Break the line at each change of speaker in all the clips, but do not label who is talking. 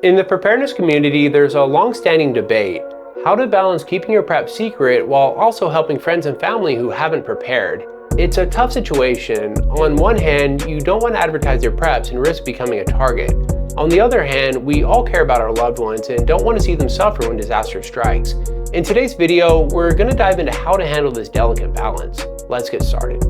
In the preparedness community, there's a long-standing debate: how to balance keeping your prep secret while also helping friends and family who haven't prepared. It's a tough situation. On one hand, you don't want to advertise your preps and risk becoming a target. On the other hand, we all care about our loved ones and don't want to see them suffer when disaster strikes. In today's video, we're going to dive into how to handle this delicate balance. Let's get started.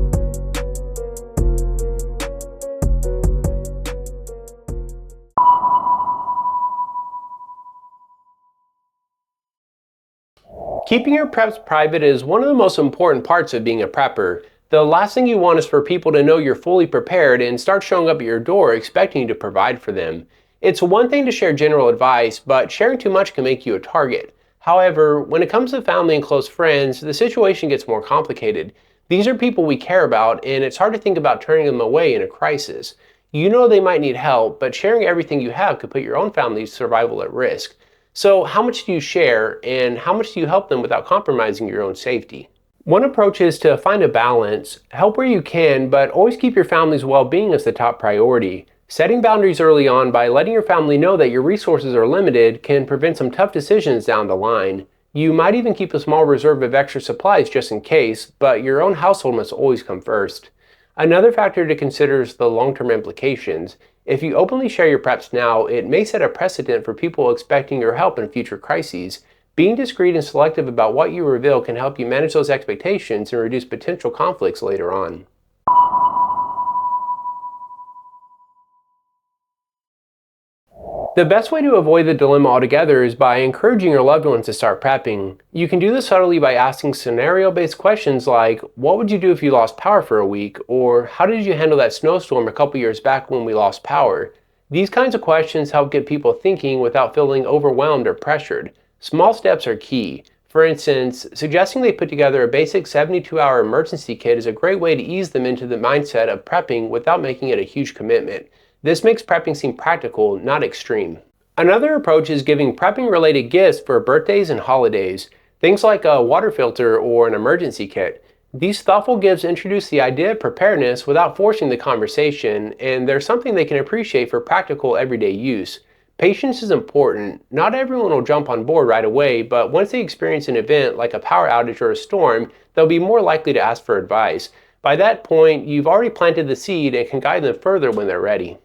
Keeping your preps private is one of the most important parts of being a prepper. The last thing you want is for people to know you're fully prepared and start showing up at your door expecting you to provide for them. It's one thing to share general advice, but sharing too much can make you a target. However, when it comes to family and close friends, the situation gets more complicated. These are people we care about, and it's hard to think about turning them away in a crisis. You know they might need help, but sharing everything you have could put your own family's survival at risk. So how much do you share, and how much do you help them without compromising your own safety? One approach is to find a balance. Help where you can, but always keep your family's well-being as the top priority. Setting boundaries early on by letting your family know that your resources are limited can prevent some tough decisions down the line. You might even keep a small reserve of extra supplies just in case, but your own household must always come first. Another factor to consider is the long-term implications. If you openly share your preps now, it may set a precedent for people expecting your help in future crises. Being discreet and selective about what you reveal can help you manage those expectations and reduce potential conflicts later on. The best way to avoid the dilemma altogether is by encouraging your loved ones to start prepping. You can do this subtly by asking scenario-based questions like, what would you do if you lost power for a week? Or how did you handle that snowstorm a couple years back when we lost power? These kinds of questions help get people thinking without feeling overwhelmed or pressured. Small steps are key. For instance, suggesting they put together a basic 72-hour emergency kit is a great way to ease them into the mindset of prepping without making it a huge commitment. This makes prepping seem practical, not extreme. Another approach is giving prepping-related gifts for birthdays and holidays, things like a water filter or an emergency kit. These thoughtful gifts introduce the idea of preparedness without forcing the conversation, and they're something they can appreciate for practical everyday use. Patience is important. Not everyone will jump on board right away, but once they experience an event like a power outage or a storm, they'll be more likely to ask for advice. By that point, you've already planted the seed and can guide them further when they're ready.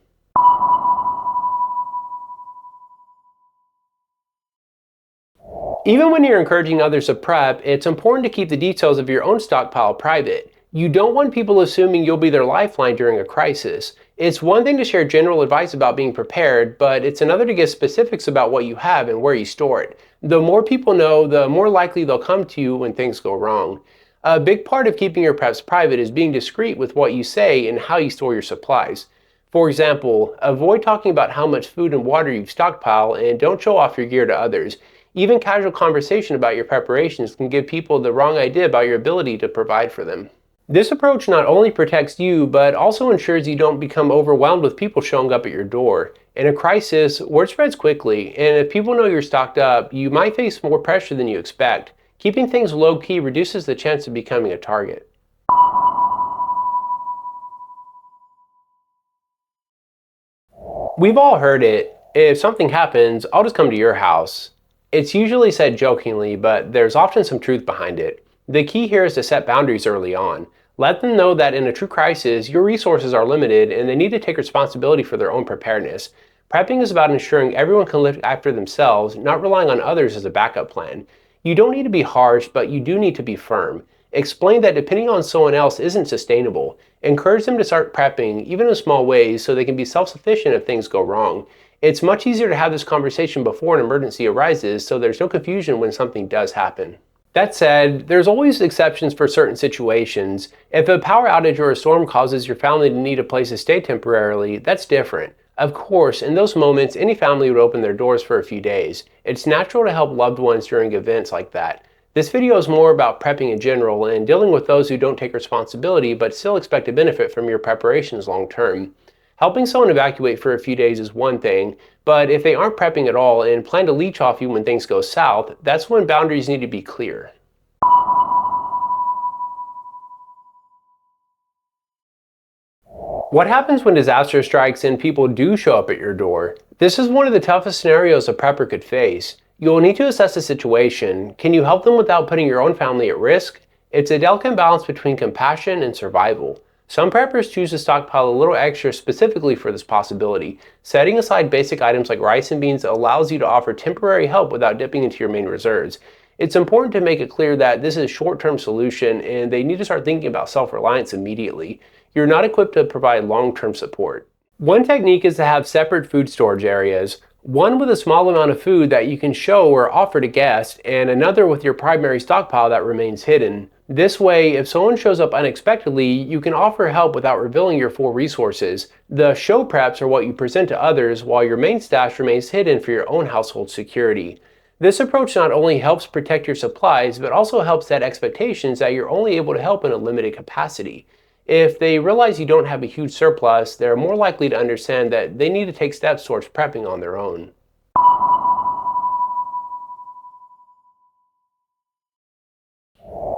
Even when you're encouraging others to prep, it's important to keep the details of your own stockpile private. You don't want people assuming you'll be their lifeline during a crisis. It's one thing to share general advice about being prepared, but it's another to give specifics about what you have and where you store it. The more people know, the more likely they'll come to you when things go wrong. A big part of keeping your preps private is being discreet with what you say and how you store your supplies. For example, avoid talking about how much food and water you've stockpiled, and don't show off your gear to others. Even casual conversation about your preparations can give people the wrong idea about your ability to provide for them. This approach not only protects you, but also ensures you don't become overwhelmed with people showing up at your door. In a crisis, word spreads quickly, and if people know you're stocked up, you might face more pressure than you expect. Keeping things low-key reduces the chance of becoming a target. We've all heard it: if something happens, I'll just come to your house. It's usually said jokingly, but there's often some truth behind it. The key here is to set boundaries early on. Let them know that in a true crisis, your resources are limited and they need to take responsibility for their own preparedness. Prepping is about ensuring everyone can look after themselves, not relying on others as a backup plan. You don't need to be harsh, but you do need to be firm. Explain that depending on someone else isn't sustainable. Encourage them to start prepping, even in small ways, so they can be self-sufficient if things go wrong. It's much easier to have this conversation before an emergency arises, so there's no confusion when something does happen. That said, there's always exceptions for certain situations. If a power outage or a storm causes your family to need a place to stay temporarily, that's different. Of course, in those moments, any family would open their doors for a few days. It's natural to help loved ones during events like that. This video is more about prepping in general and dealing with those who don't take responsibility but still expect to benefit from your preparations long term. Helping someone evacuate for a few days is one thing, but if they aren't prepping at all and plan to leech off you when things go south, that's when boundaries need to be clear. What happens when disaster strikes and people do show up at your door? This is one of the toughest scenarios a prepper could face. You'll need to assess the situation. Can you help them without putting your own family at risk? It's a delicate balance between compassion and survival. Some preppers choose to stockpile a little extra specifically for this possibility. Setting aside basic items like rice and beans allows you to offer temporary help without dipping into your main reserves. It's important to make it clear that this is a short-term solution and they need to start thinking about self-reliance immediately. You're not equipped to provide long-term support. One technique is to have separate food storage areas, one with a small amount of food that you can show or offer to guests, and another with your primary stockpile that remains hidden. This way, if someone shows up unexpectedly, you can offer help without revealing your full resources. The show preps are what you present to others, while your main stash remains hidden for your own household security. This approach not only helps protect your supplies, but also helps set expectations that you're only able to help in a limited capacity. If they realize you don't have a huge surplus, they're more likely to understand that they need to take steps towards prepping on their own.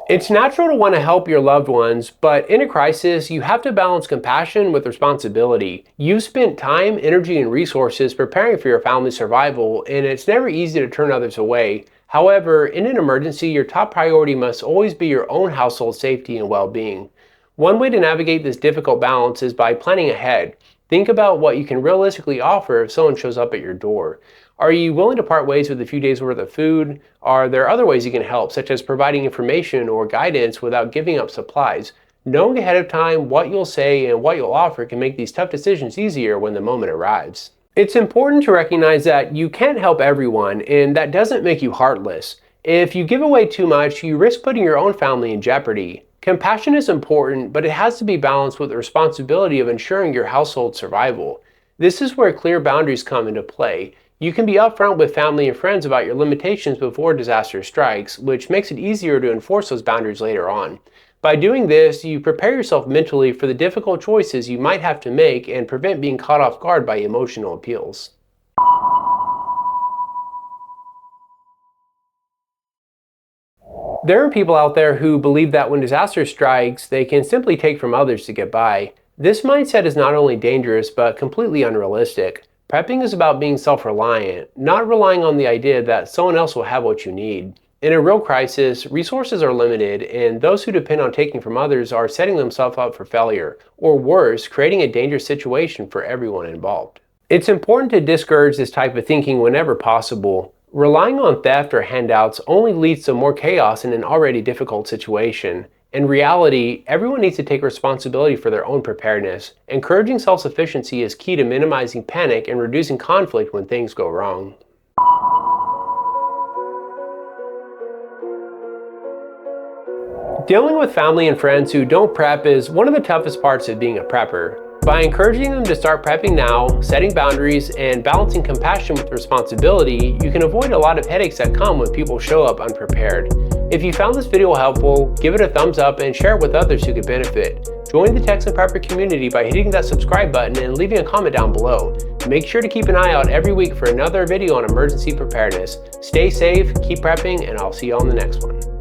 It's natural to want to help your loved ones, but in a crisis, you have to balance compassion with responsibility. You've spent time, energy, and resources preparing for your family's survival, and it's never easy to turn others away. However, in an emergency, your top priority must always be your own household safety and well-being. One way to navigate this difficult balance is by planning ahead. Think about what you can realistically offer if someone shows up at your door. Are you willing to part ways with a few days' worth of food? Are there other ways you can help, such as providing information or guidance without giving up supplies? Knowing ahead of time what you'll say and what you'll offer can make these tough decisions easier when the moment arrives. It's important to recognize that you can't help everyone, and that doesn't make you heartless. If you give away too much, you risk putting your own family in jeopardy. Compassion is important, but it has to be balanced with the responsibility of ensuring your household's survival. This is where clear boundaries come into play. You can be upfront with family and friends about your limitations before disaster strikes, which makes it easier to enforce those boundaries later on. By doing this, you prepare yourself mentally for the difficult choices you might have to make and prevent being caught off guard by emotional appeals. There are people out there who believe that when disaster strikes, they can simply take from others to get by. This mindset is not only dangerous, but completely unrealistic. Prepping is about being self-reliant, not relying on the idea that someone else will have what you need. In a real crisis, resources are limited, and those who depend on taking from others are setting themselves up for failure, or worse, creating a dangerous situation for everyone involved. It's important to discourage this type of thinking whenever possible. Relying on theft or handouts only leads to more chaos in an already difficult situation. In reality, everyone needs to take responsibility for their own preparedness. Encouraging self-sufficiency is key to minimizing panic and reducing conflict when things go wrong. Dealing with family and friends who don't prep is one of the toughest parts of being a prepper. By encouraging them to start prepping now, setting boundaries, and balancing compassion with responsibility, you can avoid a lot of headaches that come when people show up unprepared. If you found this video helpful, give it a thumbs up and share it with others who could benefit. Join the Texan Prepper community by hitting that subscribe button and leaving a comment down below. Make sure to keep an eye out every week for another video on emergency preparedness. Stay safe, keep prepping, and I'll see you on the next one.